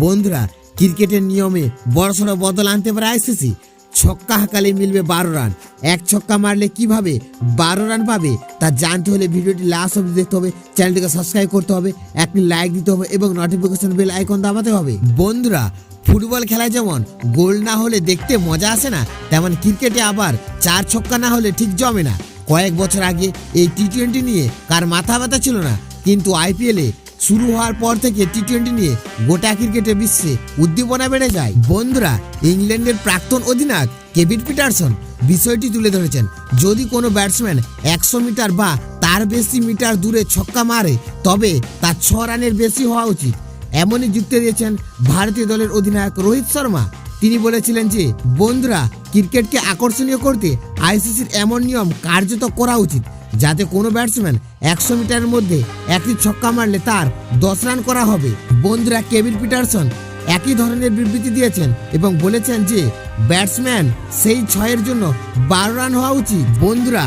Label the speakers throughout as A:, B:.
A: বন্ধুরা, ক্রিকেটের নিয়মে বড়সড় বদল আনতে পারে আইসিসি। ছক্কা হাঁকালে মিলবে 12 রান। এক ছক্কা মারলে কিভাবে 12 রান পাবে তা জানতে হলে ভিডিওটি লাস্ট অবধি দেখতে হবে। চ্যানেলটিকে সাবস্ক্রাইব করতে হবে, একটি লাইক দিতে হবে এবং নোটিফিকেশন বেল আইকন দাবাতে হবে। বন্ধুরা, ফুটবল খেলায় যেমন গোল না হলে দেখতে মজা আসে না, তেমন ক্রিকেটে আবার 4 ছক্কা না হলে ঠিক জমে না। কয়েক বছর আগে এই টি-20 নিয়ে কার মাথা ব্যথা ছিল না, কিন্তু আইপিএলে শুরু হওয়ার পর থেকে টি-20 নিয়ে গোটা ক্রিকেটে বিশ্বে উদ্দীপনা বেড়ে যায়। বন্ধুরা, ইংল্যান্ডের প্রাক্তন অধিনায়ক কেভিন পিটারসন বিষয়টি তুলে ধরেছেন। যদি কোনো ব্যাটসম্যান 100 মিটার বা তার বেশি মিটার দূরে ছক্কা মারে তবে তার 6 রানের বেশি হওয়া উচিত। এমনই যুক্তি দিয়েছেন ভারতীয় দলের অধিনায়ক রোহিত শর্মা। তিনি বলেছিলেন যে, বন্ধুরা, ক্রিকেটকে আকর্ষণীয় করতে আইসিসির এমন নিয়ম কার্যত করা উচিত যাতে কোনো ব্যাটসম্যান 100 মিটারের মধ্যে একটি ছক্কা মারলে তার 10 রান করা হবে। বন্ধুরা, কেভিন পিটারসন একই ধরনের বিবৃতি দিয়েছেন এবং বলেছেন যে ব্যাটসম্যান সেই 6-এর জন্য 12 রান হওয়া উচিত। বন্ধুরা,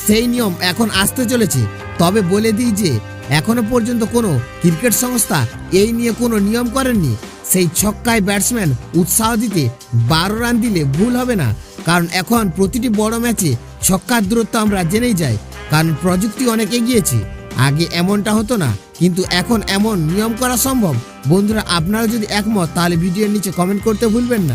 A: সেই নিয়ম এখন আসতে চলেছে। তবে বলে দিই যে এখনো পর্যন্ত কোনো ক্রিকেট সংস্থা এই নিয়ে কোনো নিয়ম করেননি। সেই ছক্কায় ব্যাটসম্যান উৎসাহ দিতে 12 রান দিলে ভুল হবে না, কারণ এখন প্রতিটি বড় ম্যাচে ছক্কার দূরত্ব আমরা জেনেই যাই, কারণ প্রযুক্তি অনেক এগিয়েছে। আগে এমনটা হতো না, কিন্তু এখন এমন নিয়ম করা সম্ভব। বন্ধুরা, আপনারা যদি একমত তাহলে ভিডিওর নিচে কমেন্ট করতে ভুলবেন না।